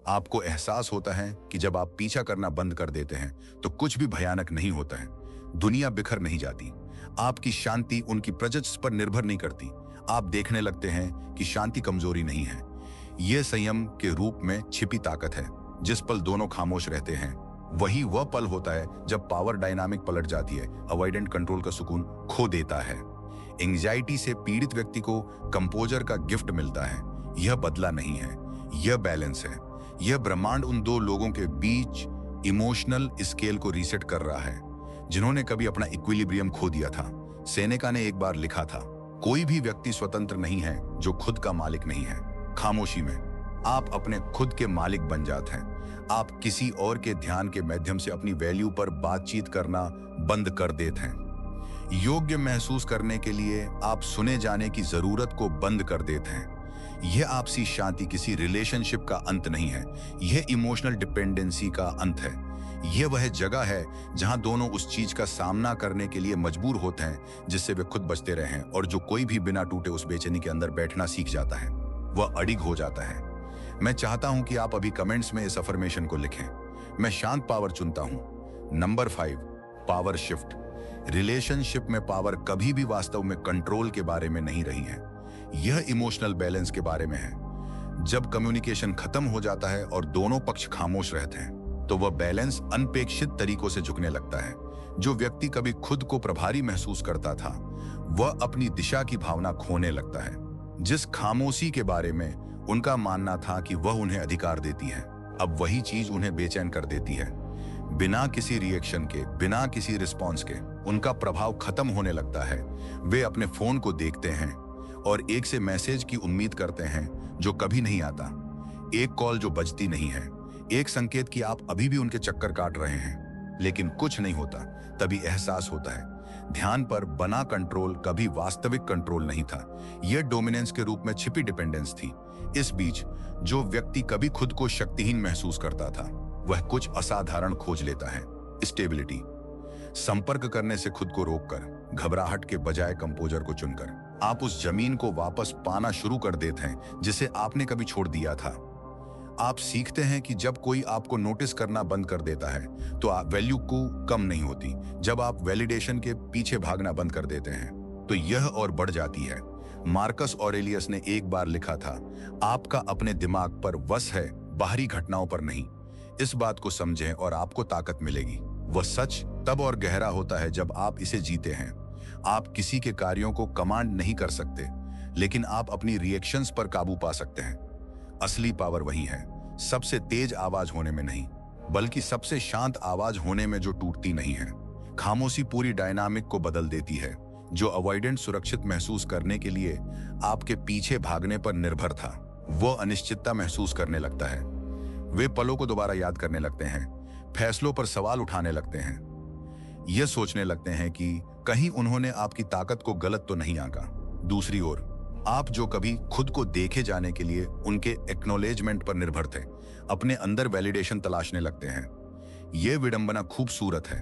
आपको एहसास होता है कि जब आप पीछा करना बंद कर देते हैं तो कुछ भी भयानक नहीं होता है। दुनिया बिखर नहीं जाती। आपकी शांति उनकी प्रेजेंस पर निर्भर नहीं करती। आप देखने लगते हैं कि शांति कमजोरी नहीं है, यह संयम के रूप में छिपी ताकत है। जिस पल दोनों खामोश रहते हैं वही वह पल होता है जब पावर डायनामिक पलट जाती है। अवॉइडेंट कंट्रोल का सुकून खो देता है। एंग्जाइटी से पीड़ित व्यक्ति को कंपोजर का गिफ्ट मिलता है। यह बदला नहीं है, यह बैलेंस है। यह ब्रह्मांड उन दो लोगों के बीच इमोशनल स्केल को रीसेट कर रहा है जिन्होंने कभी अपना इक्विलिब्रियम खो दिया था। सेनेका ने एक बार लिखा था, कोई भी व्यक्ति स्वतंत्र नहीं है जो खुद का मालिक नहीं है। खामोशी में आप अपने खुद के मालिक बन जाते हैं। आप किसी और के ध्यान के माध्यम से अपनी वैल्यू पर बातचीत करना बंद कर देते हैं। योग्य महसूस करने के लिए आप सुने जाने की जरूरत को बंद कर देते हैं। यह आपसी शांति किसी रिलेशनशिप का अंत नहीं है, यह इमोशनल डिपेंडेंसी का अंत है। यह वह जगह है जहां दोनों उस चीज का सामना करने के लिए मजबूर होते हैं जिससे वे खुद बचते रहे, और जो कोई भी बिना टूटे उस बेचैनी के अंदर बैठना सीख जाता है वह अडिग हो जाता है। मैं चाहता हूं कि आप अभी कमेंट्स में इस अफर्मेशन को लिखें। मैं शांत पावर चुनता हूं। Number 5, power shift. रिलेशनशिप में पावर कभी भी वास्तव में कंट्रोल के बारे में नहीं रही है, यह इमोशनल बैलेंस के बारे में है। जब कम्युनिकेशन खत्म हो जाता है और दोनों पक्ष खामोश रहते हैं तो वह बैलेंस अनपेक्षित तरीकों से झुकने लगता है। जो व्यक्ति कभी खुद को प्रभारी महसूस करता था वह अपनी दिशा की भावना खोने लगता है। जिस खामोशी के बारे में उनका मानना था कि वह उन्हें अधिकार देती है, अब वही चीज उन्हें बेचैन कर देती है। बिना किसी रिएक्शन के, बिना किसी रिस्पॉन्स के उनका प्रभाव खत्म होने लगता है। वे अपने फोन को देखते हैं और एक से मैसेज की उम्मीद करते हैं जो कभी नहीं आता, एक कॉल जो बजती नहीं है, एक संकेत कि आप अभी भी उनके चक्कर काट रहे हैं। लेकिन कुछ नहीं होता। तभी एहसास होता है ध्यान पर बना कंट्रोल कभी वास्तविक कंट्रोल नहीं था, यह डोमिनेंस के रूप में छिपी डिपेंडेंस थी। इस बीच जो व्यक्ति कभी खुद को शक्तिहीन महसूस करता था वह कुछ असाधारण खोज लेता है। स्टेबिलिटी। संपर्क करने से खुद को रोककर, घबराहट के बजाय कंपोजर को चुनकर आप उस जमीन को वापस पाना शुरू कर देते हैं जिसे आपने कभी छोड़ दिया था। आप सीखते हैं कि जब कोई आपको नोटिस करना बंद कर देता है तो आप वैल्यू को कम नहीं होती। जब आप वैलिडेशन के पीछे भागना बंद कर देते हैं तो यह और बढ़ जाती है। मार्कस ऑरेलियस ने एक बार लिखा था, आपका अपने दिमाग पर वश है, बाहरी घटनाओं पर नहीं। इस बात को समझें और आपको ताकत मिलेगी। वह सच तब और गहरा होता है जब आप इसे जीते हैं। आप किसी के कार्यों को कमांड नहीं कर सकते, लेकिन आप अपनी रिएक्शंस पर काबू पा सकते हैं। असली पावर वही है, सबसे तेज आवाज होने में नहीं, बल्कि सबसे शांत आवाज होने में जो टूटती नहीं है। खामोशी पूरी डायनामिक को बदल देती है। जो अवॉइडेंट सुरक्षित महसूस करने के लिए आपके पीछे भागने पर निर्भर था, वो अनिश्चितता महसूस करने लगता है। वे पलों को दोबारा याद करने लगते हैं, फैसलों पर सवाल उठाने लगते हैं, यह सोचने लगते हैं कि कहीं उन्होंने आपकी ताकत को गलत तो नहीं आंका। दूसरी ओर आप जो कभी खुद को देखे जाने के लिए उनके एक्नॉलेजमेंट पर निर्भर थे, अपने अंदर वैलिडेशन तलाशने लगते हैं। यह विडंबना खूबसूरत है।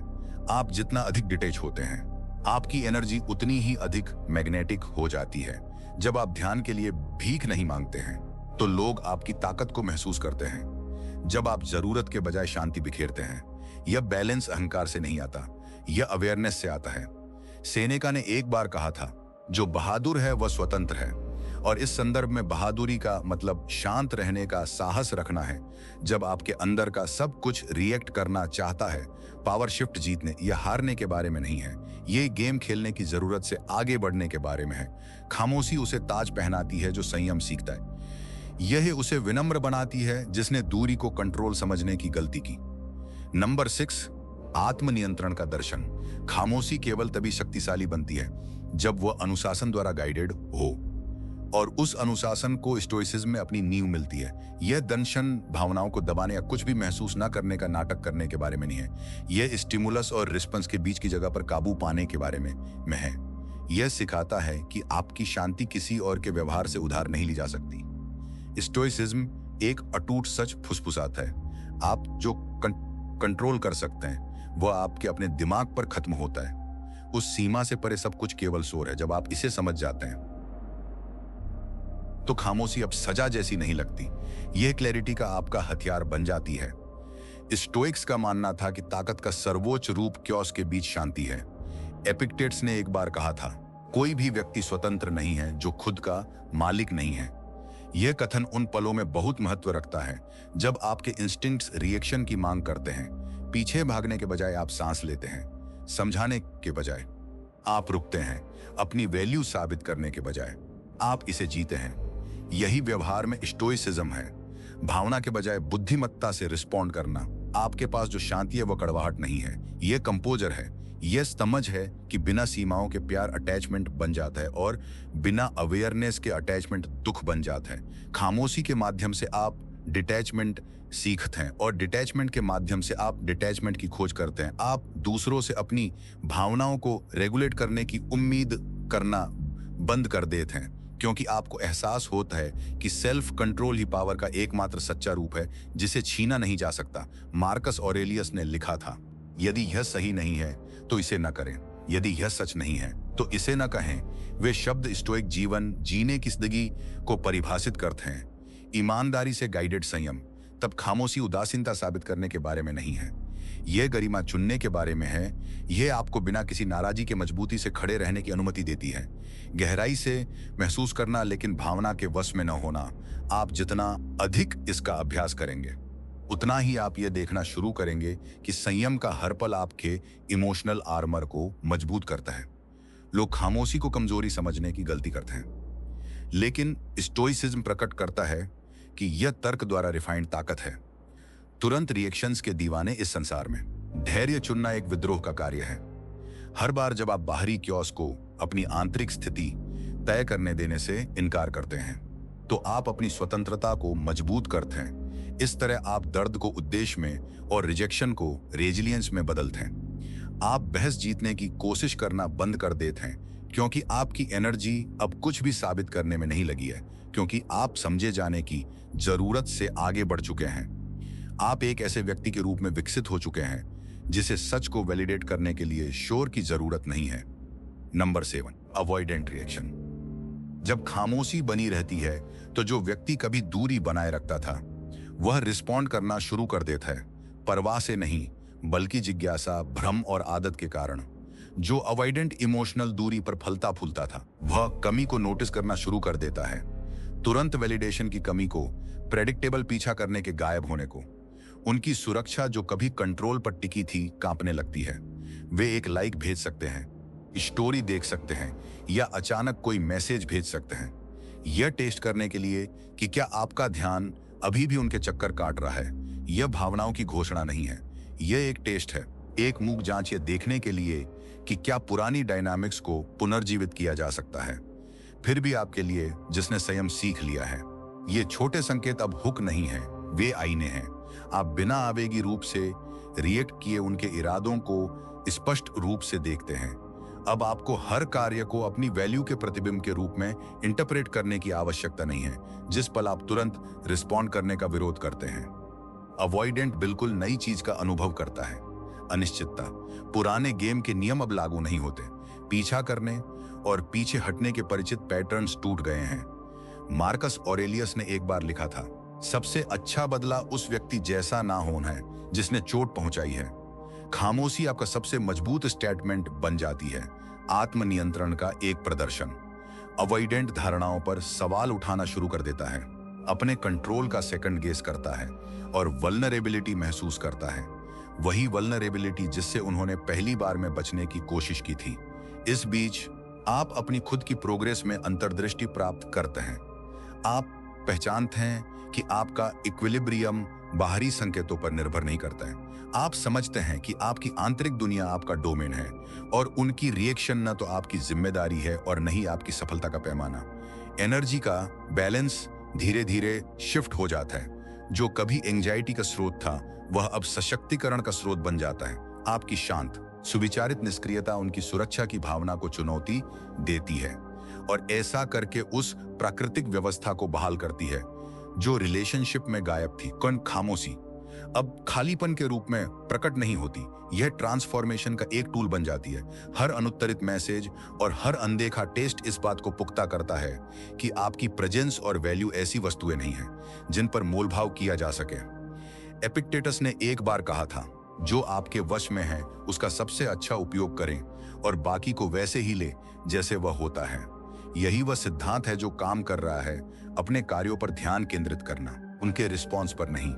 आप जितना अधिक डिटेच होते हैं, आपकी एनर्जी उतनी ही अधिक मैग्नेटिक हो जाती है। जब आप ध्यान के लिए भीख नहीं मांगते हैं तो लोग आपकी ताकत को महसूस करते हैं। जब आप जरूरत के बजाय शांति बिखेरते हैं, यह बैलेंस अहंकार से नहीं आता, यह अवेयरनेस से आता है। सेनेका ने एक बार कहा था, जो बहादुर है वह स्वतंत्र है। और इस संदर्भ में बहादुरी का मतलब शांत रहने का साहस रखना है जब आपके अंदर का सब कुछ रिएक्ट करना चाहता है। पावर शिफ्ट जीतने या हारने के बारे में नहीं है, ये गेम खेलने की जरूरत से आगे बढ़ने के बारे में है। खामोशी उसे ताज पहनाती है जो संयम सीखता है। यह उसे विनम्र बनाती है जिसने दूरी को कंट्रोल समझने की गलती की। नंबर 6, आत्मनियंत्रण का दर्शन। खामोशी केवल तभी शक्तिशाली बनती है जब वह अनुशासन द्वारा गाइडेड हो, और उस अनुशासन को स्टोइसिज्म में अपनी नींव मिलती है। यह दर्शन भावनाओं को दबाने या कुछ भी महसूस न करने का नाटक करने के बारे में नहीं है, यह स्टिमुलस और रिस्पॉन्स के बीच की जगह पर काबू पाने के बारे में है। यह सिखाता है कि आपकी शांति किसी और के व्यवहार से उधार नहीं ली जा सकती। स्टोइसिज्म एक अटूट सच फुसफुसाता है, आप जो कंट्रोल कर सकते हैं वह आपके अपने दिमाग पर खत्म होता है। उस सीमा से परे सब कुछ केवल शोर है। जब आप इसे समझ जाते हैं तो खामोशी अब सजा जैसी नहीं लगती। यह क्लैरिटी का आपका हथियार बन जाती है। स्टोइक्स का मानना था कि ताकत का सर्वोच्च रूप क्योस के बीच शांति है। एपिक्टेट्स ने एक बार कहा था, कोई भी व्यक्ति स्वतंत्र नहीं है जो खुद का मालिक नहीं है। यह कथन उन पलों में बहुत महत्व रखता है जब आपके इंस्टिंक्ट्स रिएक्शन की मांग करते हैं। पीछे भागने के बजाय आप सांस लेते हैं, समझाने के बजाय आप रुकते हैं, अपनी वैल्यू साबित करने के बजाय आप इसे जीते हैं। यही व्यवहार में स्टोइसिज्म है, भावना के बजाय बुद्धिमत्ता से रिस्पॉन्ड करना। आपके पास जो शांति है वह कड़वाहट नहीं है, यह कंपोजर है। यह समझ है कि बिना सीमाओं के प्यार अटैचमेंट बन जाता है और बिना अवेयरनेस के अटैचमेंट दुख बन जाता है। खामोशी के माध्यम से आप डिटैचमेंट सीखते हैं और डिटैचमेंट के माध्यम से आप डिटैचमेंट की खोज करते हैं। आप दूसरों से अपनी भावनाओं को रेगुलेट करने की उम्मीद करना बंद कर देते हैं, क्योंकि आपको एहसास होता है कि सेल्फ कंट्रोल ही पावर का एकमात्र सच्चा रूप है जिसे छीना नहीं जा सकता। मार्कस ऑरेलियस ने लिखा था, यदि यह सही नहीं है तो इसे न करें, यदि यह सच नहीं है तो इसे न कहें। वे शब्द स्टोइक जीवन जीने की जिंदगी को परिभाषित करते हैं। ईमानदारी से गाइडेड संयम। तब खामोशी उदासीनता साबित करने के बारे में नहीं है, यह गरिमा चुनने के बारे में है। यह आपको बिना किसी नाराजी के मजबूती से खड़े रहने की अनुमति देती है। गहराई से महसूस करना लेकिन भावना के वश में न होना। आप जितना अधिक इसका अभ्यास करेंगे उतना ही आप यह देखना शुरू करेंगे कि संयम का हर पल आपके इमोशनल आर्मर को मजबूत करता है। लोग खामोशी को कमजोरी समझने की गलती करते हैं, लेकिन स्टोइसिज्म प्रकट करता है कि यह तर्क द्वारा रिफाइंड ताकत है। तुरंत रिएक्शंस के दीवाने इस संसार में। धैर्य चुनना एक विद्रोह का कार्य है। हर बार जब आप बाहरी क्योस को अपनी आंतरिक स्थिति तय करने देने से इनकार करते हैं तो आप अपनी स्वतंत्रता को मजबूत करते हैं। इस तरह आप दर्द को उद्देश्य में और रिजेक्शन को रेजिलियंस में बदलते हैं। आप बहस जीतने की कोशिश करना बंद कर देते हैं क्योंकि आपकी एनर्जी अब कुछ भी साबित करने में नहीं लगी है, क्योंकि आप समझे जाने की जरूरत से आगे बढ़ चुके हैं। आप एक ऐसे व्यक्ति के रूप में विकसित हो चुके हैं जिसे सच को वैलिडेट करने के लिए शोर की जरूरत नहीं है। Number 7, avoidant reaction. जब खामोशी बनी रहती है तो जो व्यक्ति कभी दूरी बनाए रखता था वह रिस्पॉन्ड करना शुरू कर देता है, परवाह से नहीं बल्कि जिज्ञासा, भ्रम और आदत के कारण। जो अवॉइडेंट इमोशनल दूरी पर फलता फूलता था वह कमी को नोटिस करना शुरू कर देता है, तुरंत वैलिडेशन की कमी को, प्रेडिक्टेबल पीछा करने के गायब होने को। उनकी सुरक्षा जो कभी कंट्रोल पर टिकी थी कांपने लगती है। वे एक लाइक भेज सकते हैं, स्टोरी देख सकते हैं या अचानक कोई मैसेज भेज सकते हैं, यह टेस्ट करने के लिए कि क्या आपका ध्यान अभी भी उनके चक्कर काट रहा है। यह भावनाओं की घोषणा नहीं है, यह एक टेस्ट है, एक मूक जांच यह देखने के लिए कि क्या पुरानी डायनामिक्स को पुनर्जीवित किया जा सकता है। फिर भी आपके लिए जिसने संयम सीख लिया है, ये छोटे संकेत अब हुक नहीं है, वे आईने हैं। आप बिना आवेगी रूप से रिएक्ट किए उनके इरादों को स्पष्ट रूप से देखते हैं। अब आपको हर कार्य को अपनी वैल्यू के प्रतिबिंब के रूप में इंटरप्रेट करने की आवश्यकता नहीं है, जिस पल आप तुरंत रिस्पॉन्ड करने का विरोध करते हैं। अवॉइडेंट बिल्कुल नई चीज का अनुभव करता है, अनिश्चितता। पुराने गेम के नियम अब लागू नहीं होते। पीछा करने और पीछे हटने के परिचित पैटर्न्स टूट गए हैं। मार्कस ऑरेलियस ने एक बार लिखा था, सबसे अच्छा बदला उस व्यक्ति जैसा ना होना है जिसने चोट पहुंचाई है। खामोशी आपका सबसे मजबूत स्टेटमेंट बन जाती है, आत्मनियंत्रण का एक प्रदर्शन। अवॉइडेंट धारणाओं पर सवाल उठाना शुरू कर देता है, अपने कंट्रोल का सेकंड गेस करता है और वल्नरेबिलिटी महसूस करता है, वही वल्नरेबिलिटी जिससे उन्होंने पहली बार में बचने की कोशिश की थी। इस बीच आप अपनी खुद की प्रोग्रेस में अंतर्दृष्टि प्राप्त करते हैं। आप पहचानते हैं कि आपका इक्विलिब्रियम बाहरी संकेतों पर निर्भर नहीं करता है। आप समझते हैं कि आपकी आंतरिक दुनिया आपका डोमेन है और उनकी रिएक्शन न तो आपकी जिम्मेदारी है और न ही आपकी सफलता का पैमाना। एनर्जी का बैलेंस धीरे धीरे शिफ्ट हो जाता है। जो कभी एंजाइटी का स्रोत था वह अब सशक्तिकरण का स्रोत बन जाता है। आपकी शांत सुविचारित निष्क्रियता उनकी सुरक्षा की भावना को चुनौती देती है और ऐसा करके उस प्राकृतिक व्यवस्था को बहाल करती है जो रिलेशनशिप में गायब थी। खामोशी अब खालीपन के रूप में प्रकट नहीं होती, यह ट्रांसफॉर्मेशन का एक टूल बन जाती है। हर अनुत्तरित मैसेज और हर अनदेखा टेस्ट इस बात को पुख्ता करता है कि आपकी प्रेजेंस और वैल्यू ऐसी वस्तुएं नहीं हैं जिन पर मोलभाव किया जा सके। एपिक्टेटस ने एक बार कहा था, जो आपके वश में है उसका सबसे अच्छा उपयोग करें और बाकी को वैसे ही ले जैसे वह होता है। यही वह सिद्धांत है जो काम कर रहा है, अपने कार्यों पर ध्यान केंद्रित करना, उनके रिस्पॉन्स पर नहीं।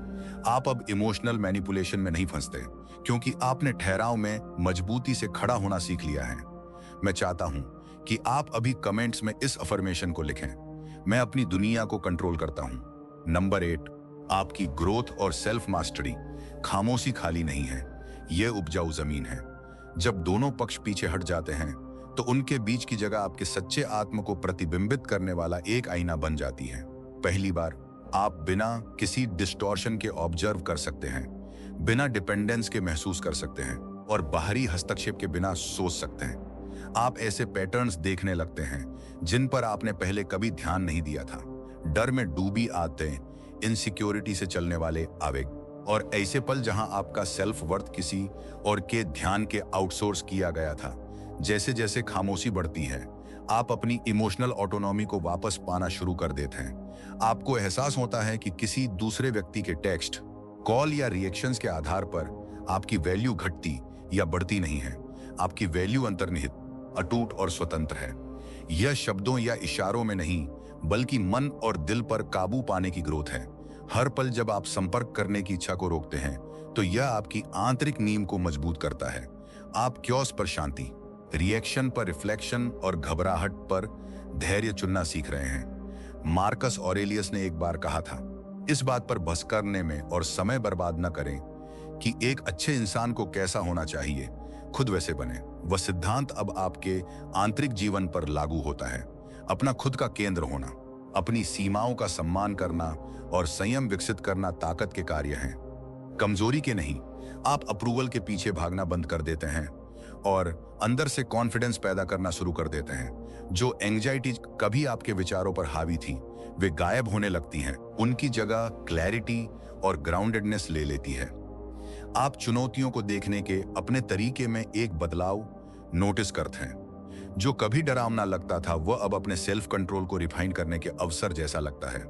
आप अब इमोशनल मैनिपुलेशन में नहीं फंसते, क्योंकि आपने ठहराव में मजबूती से खड़ा होना सीख लिया है। मैं चाहता हूं कि आप अभी कमेंट्स में इस अफर्मेशन को लिखें, मैं अपनी दुनिया को कंट्रोल करता हूं। नंबर 8, आपकी ग्रोथ और सेल्फ मास्टरी खामोशी खाली नहीं है, यह उपजाऊ जमीन है। जब दोनों पक्ष पीछे हट जाते हैं तो उनके बीच की जगह आपके सच्चे आत्म को प्रतिबिंबित करने वाला एक आईना बन जाती है। पहली बार आप बिना किसी डिस्टॉर्शन के ऑब्जर्व कर सकते हैं, बिना डिपेंडेंस के महसूस कर सकते हैं और बाहरी हस्तक्षेप के बिना सोच सकते हैं। आप ऐसे पैटर्न्स देखने लगते हैं जिन पर आपने पहले कभी ध्यान नहीं दिया था। डर में डूबी आदतें, इनसिक्योरिटी से चलने वाले आवेग और ऐसे पल जहां आपका सेल्फ वर्थ किसी और के ध्यान के आउटसोर्स किया गया था। जैसे जैसे खामोशी बढ़ती है, आप अपनी इमोशनल ऑटोनॉमी को वापस पाना शुरू कर देते हैं। आपको एहसास होता है कि किसी दूसरे व्यक्ति के टेक्स्ट, कॉल या रिएक्शंस के आधार पर आपकी वैल्यू घटती या बढ़ती नहीं है। आपकी वैल्यू अंतर्निहित, अटूट और स्वतंत्र है। यह शब्दों या इशारों में नहीं, बल्कि मन और दिल पर काबू पाने की ग्रोथ है। हर पल जब आप संपर्क करने की इच्छा को रोकते हैं तो यह आपकी आंतरिक नींव को मजबूत करता है। आप क्योस पर शांति, रिएक्शन पर रिफ्लेक्शन और घबराहट पर धैर्य चुनना सीख रहे हैं। मार्कस ऑरेलियस ने एक बार कहा था, इस बात पर बहस करने में और समय बर्बाद न करें कि एक अच्छे इंसान को कैसा होना चाहिए, खुद वैसे बने। वह सिद्धांत अब आपके आंतरिक जीवन पर लागू होता है। अपना खुद का केंद्र होना, अपनी सीमाओं का सम्मान करना और संयम विकसित करना ताकत के कार्य हैं, कमजोरी के नहीं। आप अप्रूवल के पीछे भागना बंद कर देते हैं और अंदर से कॉन्फिडेंस पैदा करना शुरू कर देते हैं। जो एंजाइटी कभी आपके विचारों पर हावी थी, वे गायब होने लगती हैं। उनकी जगह क्लैरिटी और ग्राउंडेडनेस ले लेती है। आप चुनौतियों को देखने के अपने तरीके में एक बदलाव नोटिस करते हैं। जो कभी डरावना लगता था, वह अब अपने सेल्फ कंट्रोल को रिफाइन करने के अवसर जैसा लगता है।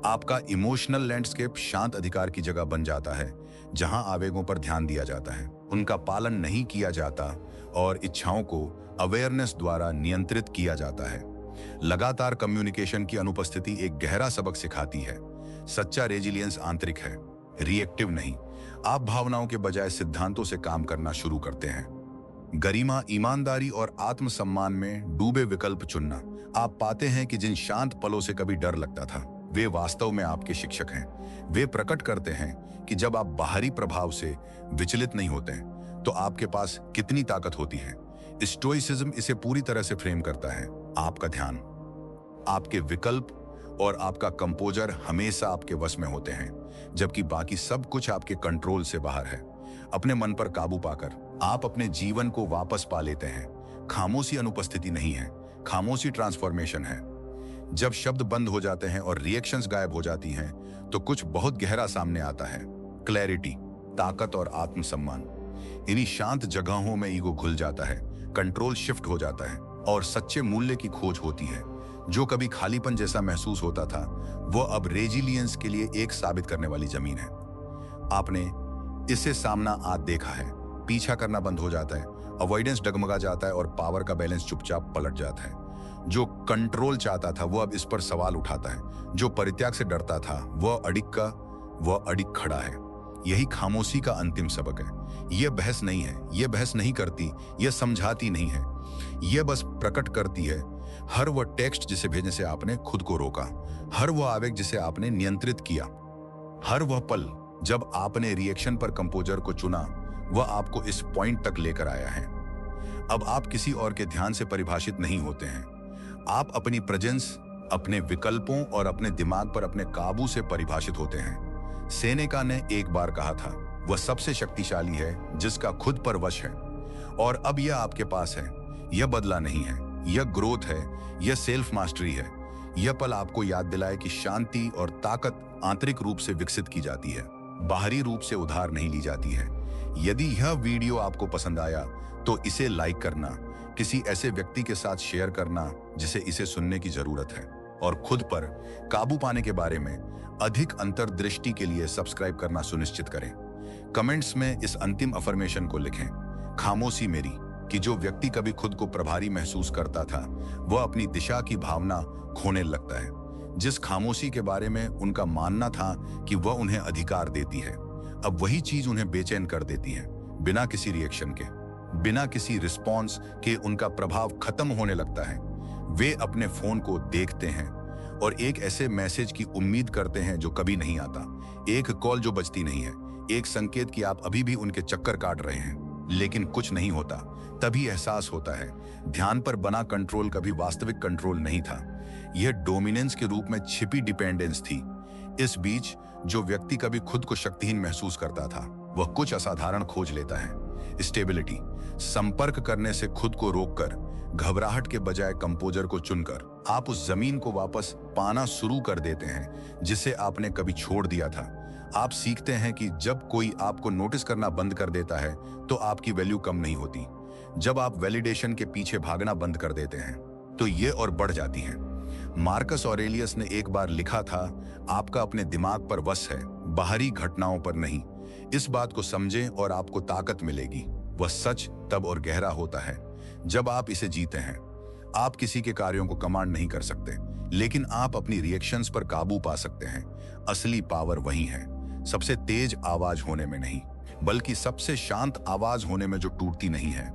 आपका इमोशनल लैंडस्केप शांत अधिकार की जगह बन जाता है, जहां आवेगों पर ध्यान दिया जाता है, उनका पालन नहीं किया जाता और इच्छाओं को अवेयरनेस द्वारा नियंत्रित किया जाता है। लगातार कम्युनिकेशन की अनुपस्थिति एक गहरा सबक सिखाती है। सच्चा रेजिलियंस आंतरिक है, रिएक्टिव नहीं। आप भावनाओं के बजाय सिद्धांतों से काम करना शुरू करते हैं। गरिमा, ईमानदारी और आत्मसम्मान में डूबे विकल्प चुनना। आप पाते हैं कि जिन शांत पलों से कभी डर लगता था, वे वास्तव में आपके शिक्षक हैं। वे प्रकट करते हैं कि जब आप बाहरी प्रभाव से विचलित नहीं होते हैं, तो आपके पास कितनी ताकत होती है। स्टोइसिज्म इसे पूरी तरह से फ्रेम करता है। आपका ध्यान, आपके विकल्प और आपका कंपोजर हमेशा आपके वश में होते हैं, जबकि बाकी सब कुछ आपके कंट्रोल से बाहर है। अपने मन पर काबू पाकर आप अपने जीवन को वापस पा लेते हैं। खामोशी अनुपस्थिति नहीं है, खामोशी ट्रांसफॉर्मेशन है। जब शब्द बंद हो जाते हैं और रिएक्शंस गायब हो जाती हैं, तो कुछ बहुत गहरा सामने आता है। क्लैरिटी, ताकत और आत्मसम्मान। इन्हीं शांत जगहों में ईगो घुल जाता है, कंट्रोल शिफ्ट हो जाता है और सच्चे मूल्य की खोज होती है। जो कभी खालीपन जैसा महसूस होता था, वह अब रेजिलियंस के लिए एक साबित करने वाली जमीन है। आपने इससे सामना आज देखा है। पीछा करना बंद हो जाता है, अवॉइडेंस डगमगा जाता है और पावर का बैलेंस चुपचाप पलट जाता है। जो कंट्रोल चाहता था, वह अब इस पर सवाल उठाता है। जो परित्याग से डरता था, वह अडिग खड़ा है। यही खामोशी का अंतिम सबक है। यह बहस नहीं है, यह बहस नहीं करती, यह समझाती नहीं है, यह बस प्रकट करती है हर वह टेक्स्ट जिसे भेजने से आपने खुद को रोका, हर वह आवेग जिसे आपने नियंत्रित किया, हर वह पल जब आपने रिएक्शन पर कंपोजर को चुना, वह आपको इस पॉइंट तक लेकर आया है। अब आप किसी और के ध्यान से परिभाषित नहीं होते हैं। आप अपनी प्रेजेंस, अपने विकल्पों और अपने दिमाग पर अपने काबू से परिभाषित होते हैं। सेनेका ने एक बार कहा था, वह सबसे शक्तिशाली है जिसका खुद पर वश है। और अब यह आपके पास है। यह बदला नहीं है, यह ग्रोथ है, यह सेल्फ मास्टरी है। यह पल आपको याद दिलाए कि शांति और ताकत आंतरिक रूप से विकसित की जाती है। बाहरी रूप से उधार नहीं ली जाती है। यदि यह वीडियो आपको पसंद आया तो इसे लाइक करना, किसी ऐसे व्यक्ति के साथ शेयर करना जिसे इसे सुनने की जरूरत है, और खुद पर काबू पाने के बारे में अधिक अंतर्दृष्टि के लिए सब्सक्राइब करना सुनिश्चित करें। कमेंट्स में इस अंतिम अफर्मेशन को लिखें, खामोशी मेरी, कि जो व्यक्ति कभी खुद को प्रभारी महसूस करता था वह अपनी दिशा की भावना खोने लगता है। जिस खामोशी के बारे में उनका मानना था कि वह उन्हें अधिकार देती है, अब वही चीज उन्हें बेचैन कर देती है। बिना किसी रिएक्शन के, बिना किसी रिस्पॉन्स के उनका प्रभाव खत्म होने लगता है। वे अपने फोन को देखते हैं और एक ऐसे मैसेज की उम्मीद करते हैं जो कभी नहीं आता, एक कॉल जो बजती नहीं है, एक संकेत कि आप अभी भी उनके चक्कर काट रहे हैं, लेकिन कुछ नहीं होता। तभी एहसास होता है ध्यान पर बना कंट्रोल कभी वास्तविक कंट्रोल नहीं था, यह डोमिनेंस के रूप में छिपी डिपेंडेंस थी। इस बीच जो व्यक्ति कभी खुद को शक्तिहीन महसूस करता था वह कुछ असाधारण खोज लेता है। स्टेबिलिटी, संपर्क करने से खुद को रोककर, घबराहट के बजाय कंपोजर को चुनकर आप उस जमीन को वापस पाना शुरू कर देते हैं जिसे आपने कभी छोड़ दिया था। आप सीखते हैं कि जब कोई आपको नोटिस करना बंद कर देता है तो आपकी वैल्यू कम नहीं होती। जब आप वैलिडेशन के पीछे भागना बंद कर देते हैं तो ये और बढ़ जाती हैं। मार्कस ऑरेलियस ने एक बार लिखा था, आपका अपने दिमाग पर वश है, बाहरी घटनाओं पर नहीं। इस बात को समझें और आपको ताकत मिलेगी। वह सच तब और गहरा होता है जब आप इसे जीते हैं। आप किसी के कार्यों को कमांड नहीं कर सकते, लेकिन आप अपनी रिएक्शंस पर काबू पा सकते हैं। असली पावर वही है, सबसे तेज आवाज होने में नहीं, बल्कि सबसे शांत आवाज होने में जो टूटती नहीं है।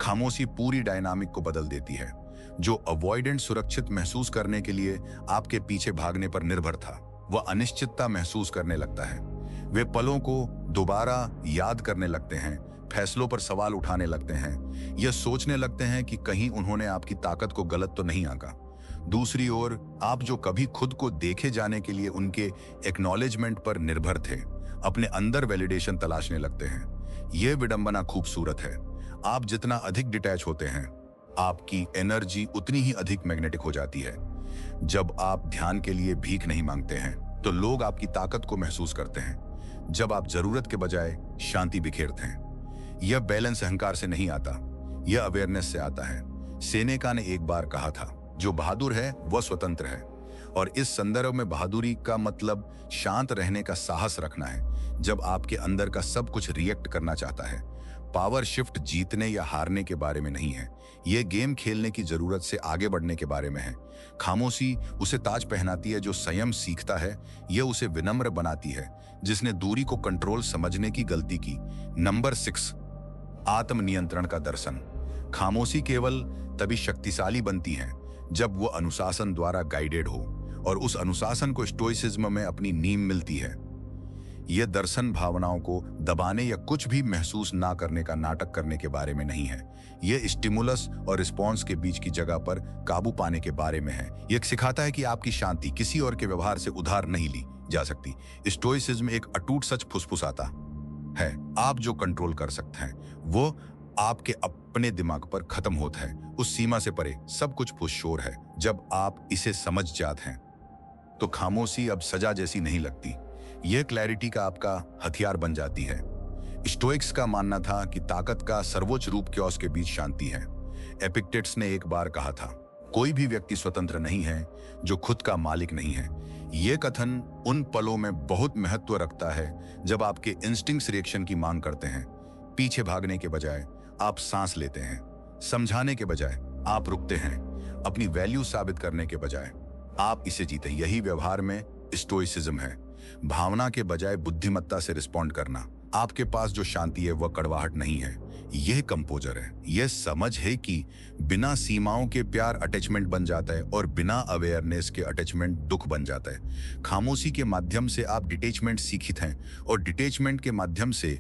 खामोशी पूरी डायनामिक को बदल देती है। जो अवॉइडेंट सुरक्षित महसूस करने के लिए आपके पीछे भागने पर निर्भर था, वह अनिश्चितता महसूस करने लगता है। वे पलों को दोबारा याद करने लगते हैं, फैसलों पर सवाल उठाने लगते हैं, यह सोचने लगते हैं कि कहीं उन्होंने आपकी ताकत को गलत तो नहीं आंका। दूसरी ओर आप जो कभी खुद को देखे जाने के लिए उनके एक्नॉलेजमेंट पर निर्भर थे, अपने अंदर वैलिडेशन तलाशने लगते हैं। यह विडंबना खूबसूरत है। आप जितना अधिक डिटैच होते हैं, आपकी एनर्जी उतनी ही अधिक मैग्नेटिक हो जाती है। जब आप ध्यान के लिए भीख नहीं मांगते हैं तो लोग आपकी ताकत को महसूस करते हैं। जब आप जरूरत के बजाय शांति बिखेरते हैं, यह बैलेंस अहंकार से नहीं आता, यह अवेयरनेस से आता है। सेनेका ने एक बार कहा था, जो बहादुर है वह स्वतंत्र है। और इस संदर्भ में बहादुरी का मतलब शांत रहने का साहस रखना है जब आपके अंदर का सब कुछ रिएक्ट करना चाहता है। पावर शिफ्ट जीतने या हारने के बारे में नहीं है, यह गेम खेलने की जरूरत से आगे बढ़ने के बारे में है। खामोशी उसे ताज पहनाती है जो संयम सीखता है, यह उसे विनम्र बनाती है जिसने दूरी को कंट्रोल समझने की गलती की। नंबर 6, आत्मनियंत्रण का दर्शन। खामोशी केवल तभी शक्तिशाली बनती है जब वो अनुशासन द्वारा गाइडेड हो, और उस अनुशासन को स्टोइसिज्म में अपनी नींव मिलती है। यह दर्शन भावनाओं को दबाने या कुछ भी महसूस ना करने का नाटक करने के बारे में नहीं है, यह स्टिमुलस और रिस्पॉन्स के बीच की जगह पर काबू पाने के बारे में है। यह सिखाता है कि आपकी शांति किसी और के व्यवहार से उधार नहीं ली जा सकती। स्टोइसिज्म एक अटूट सच फुसफुसाता है, आप जो कंट्रोल कर सकते हैं वो आपके अपने दिमाग पर खत्म होता है। उस सीमा से परे सब कुछ पुरशोर है। जब आप इसे समझ जाते हैं तो खामोशी अब सजा जैसी नहीं लगती, यह क्लैरिटी का आपका हथियार बन जाती है। स्टोइक्स का मानना था कि ताकत का सर्वोच्च रूप क्योस के बीच शांति है। एपिक्टेट्स ने एक बार कहा था, कोई भी व्यक्ति स्वतंत्र नहीं है जो खुद का मालिक नहीं है। यह कथन उन पलों में बहुत महत्व रखता है जब आपके इंस्टिंक्ट्स रिएक्शन की मांग करते हैं। पीछे भागने के बजाय आप सांस लेते हैं, समझाने के बजाय आप रुकते हैं, अपनी वैल्यू साबित करने के बजाय आप इसे जीते। यही व्यवहार में स्टोइसिज्म है, भावना के बजाय बुद्धिमत्ता से रिस्पॉन्ड करना। आपके पास जो शांति है वह कड़वाहट नहीं है, यह कंपोजर है। यह समझ है कि बिना सीमाओं के प्यार अटैचमेंट बन जाता है और बिना अवेयरनेस के अटैचमेंट दुख बन जाता है। खामोशी के माध्यम से आप डिटैचमेंट सीखित हैं और डिटैचमेंट के माध्यम से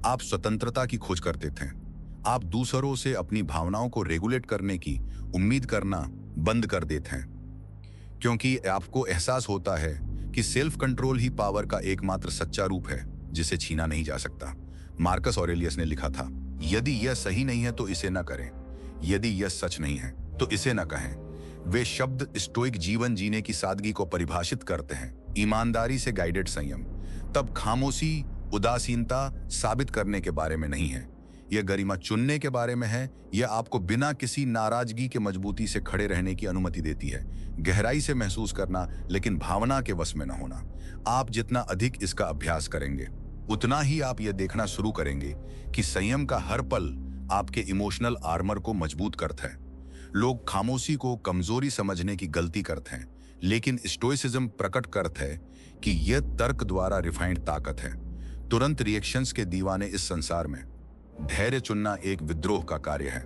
आप स्वतंत्रता की खोज करते थे। आप दूसरों से अपनी भावनाओं को रेगुलेट करने की उम्मीद करना बंद कर देते हैं, क्योंकि आपको एहसास होता है कि सेल्फ कंट्रोल ही पावर का एकमात्र सच्चा रूप है जिसे छीना नहीं जा सकता। मार्कस ऑरेलियस ने लिखा था, यदि यह सही नहीं है तो इसे न करें, यदि यह सच नहीं है तो इसे न कहें। वे शब्द स्टोइक जीवन जीने की सादगी को परिभाषित करते हैं। ईमानदारी से गाइडेड संयम, तब खामोशी उदासीनता साबित करने के बारे में नहीं है, यह गरिमा चुनने के बारे में है। यह आपको बिना किसी नाराजगी के मजबूती से खड़े रहने की अनुमति देती है, गहराई से महसूस करना लेकिन भावना के वश में न होना। आप जितना अधिक इसका अभ्यास करेंगे उतना ही आप यह देखना शुरू करेंगे कि संयम का हर पल आपके इमोशनल आर्मर को मजबूत करता है। लोग खामोशी को कमजोरी समझने की गलती करते हैं, लेकिन स्टोइसिज्म प्रकट करता है कि यह तर्क द्वारा रिफाइंड ताकत है। तुरंत रिएक्शंस के दीवाने इस संसार में धैर्य चुनना एक विद्रोह का कार्य है।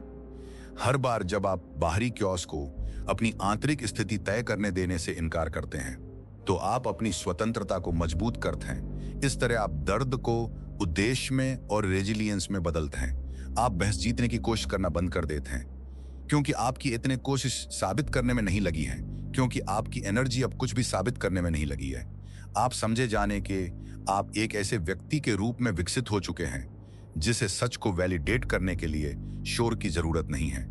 हर बार जब आप बाहरी क्योस को अपनी आंतरिक स्थिति तय करने देने से इनकार करते हैं तो आप अपनी स्वतंत्रता को मजबूत करते हैं। इस तरह आप दर्द को उद्देश्य में और रेजिलियंस में बदलते हैं। आप बहस जीतने की कोशिश करना बंद कर देते हैं क्योंकि आपकी इतने कोशिश साबित करने में नहीं लगी है, क्योंकि आपकी एनर्जी अब कुछ भी साबित करने में नहीं लगी है। आप समझे जाने के आप एक ऐसे व्यक्ति के रूप में विकसित हो चुके हैं जिसे सच को वैलिडेट करने के लिए शोर की जरूरत नहीं है।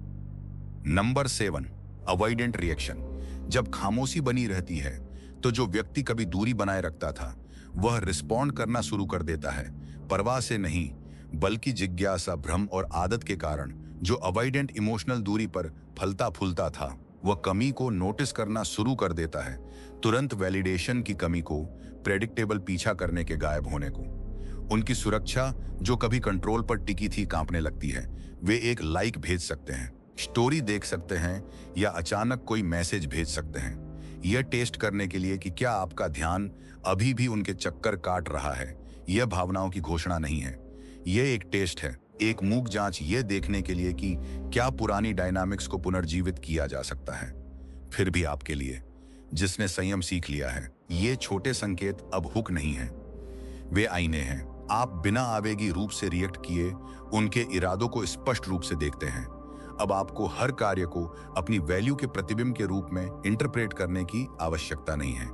Number 7, avoidant reaction. जब खामोशी बनी रहती है तो जो व्यक्ति कभी दूरी बनाए रखता था वह रिस्पॉन्ड करना शुरू कर देता है, परवाह से नहीं बल्कि जिज्ञासा, भ्रम और आदत के कारण। जो अवॉइडेंट इमोशनल दूरी पर फलता फूलता था वह कमी को नोटिस करना शुरू कर देता है, तुरंत वैलिडेशन की कमी को, प्रेडिक्टेबल पीछा करने के गायब होने को। उनकी सुरक्षा जो कभी कंट्रोल पर टिकी थी कांपने लगती है। वे एक लाइक भेज सकते हैं, स्टोरी देख सकते हैं या अचानक कोई मैसेज भेज सकते हैं, यह टेस्ट करने के लिए कि क्या आपका ध्यान अभी भी उनके चक्कर काट रहा है। यह भावनाओं की घोषणा नहीं है, यह एक टेस्ट है, एक मूक जांच, यह देखने के लिए कि क्या पुरानी डायनामिक्स को पुनर्जीवित किया जा सकता है। फिर भी आपके लिए जिसने संयम सीख लिया है, ये छोटे संकेत अब हुक नहीं है, वे आईने हैं। आप बिना आवेगी रूप से रिएक्ट किए उनके इरादों को स्पष्ट रूप से देखते हैं। अब आपको हर कार्य को अपनी वैल्यू के प्रतिबिंब के रूप में इंटरप्रेट करने की आवश्यकता नहीं है।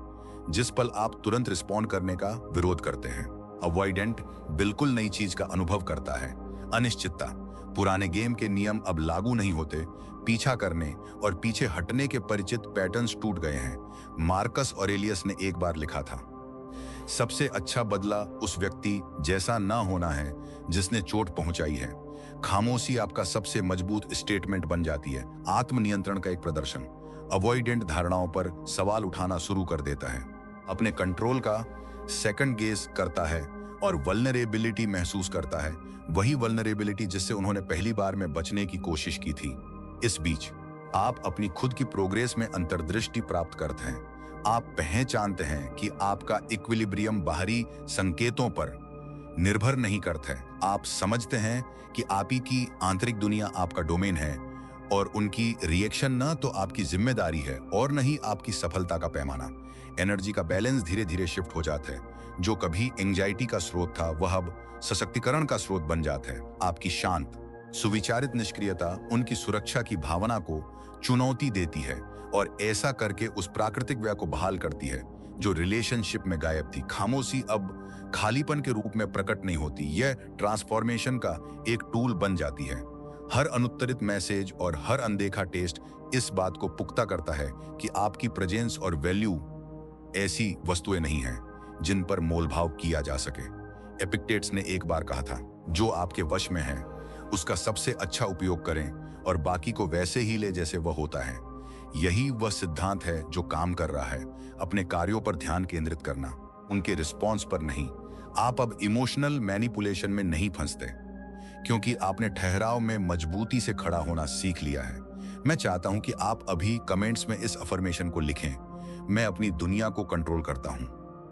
जिस पल आप तुरंत रिस्पॉन्ड करने का विरोध करते हैं, अवॉइडेंट बिल्कुल नई चीज का अनुभव करता है, अनिश्चितता। पुराने गेम के नियम अब लागू नहीं होते, पीछा करने और पीछे हटने के परिचित पैटर्न्स टूट गए हैं। मार्कस ऑरेलियस ने एक बार लिखा था, सबसे अच्छा बदला उस व्यक्ति जैसा ना होना है जिसने चोट पहुंचाई है। खामोशी आपका सबसे मजबूत स्टेटमेंट बन जाती है, आत्मनियंत्रण का एक प्रदर्शन। अवॉइडेंट धारणाओं पर सवाल उठाना शुरू कर देता है, अपने कंट्रोल का सेकंड गेस करता है और वल्नरेबिलिटी महसूस करता है, वही वल्नरेबिलिटी जिससे उन्होंने पहली बार में बचने की कोशिश की थी। इस बीच आप अपनी खुद की प्रोग्रेस में अंतर्दृष्टि प्राप्त करते हैं। आप पहचानते हैं कि आपका इक्विलिब्रियम बाहरी संकेतों पर निर्भर नहीं करता है। आप समझते हैं कि आप ही की आंतरिक दुनिया आपका डोमेन है और उनकी रिएक्शन न तो आपकी जिम्मेदारी है और न ही आपकी सफलता का पैमाना। एनर्जी का बैलेंस धीरे धीरे शिफ्ट हो जाता है। जो कभी एंजाइटी का स्रोत था वह अब सशक्तिकरण का स्रोत बन जाता है। आपकी शांत सुविचारित निष्क्रियता उनकी सुरक्षा की भावना को चुनौती देती है और ऐसा करके उस प्राकृतिक व्यय को बहाल करती है जो रिलेशनशिप में गायब थी। खामोशी अब खालीपन के रूप में प्रकट नहीं होती, यह ट्रांसफॉर्मेशन का एक टूल बन जाती है। हर अनुत्तरित मैसेज और हर अनदेखा टेस्ट इस बात को पुख्ता करता है कि आपकी प्रेजेंस और वैल्यू ऐसी वस्तुएं नहीं हैं जिन पर मोलभाव किया जा सके। एपिक्टेट्स ने एक बार कहा था, जो आपके वश में है उसका सबसे अच्छा उपयोग करें और बाकी को वैसे ही ले जैसे वह होता है। यही वह सिद्धांत है जो काम कर रहा है, अपने कार्यों पर ध्यान केंद्रित करना, उनके रिस्पॉन्स पर नहीं। आप अब इमोशनल मैनिपुलेशन में नहीं फंसते क्योंकि आपने ठहराव में मजबूती से खड़ा होना सीख लिया है। मैं चाहता हूं कि आप अभी कमेंट्स में इस अफर्मेशन को लिखें, मैं अपनी दुनिया को कंट्रोल करता हूं।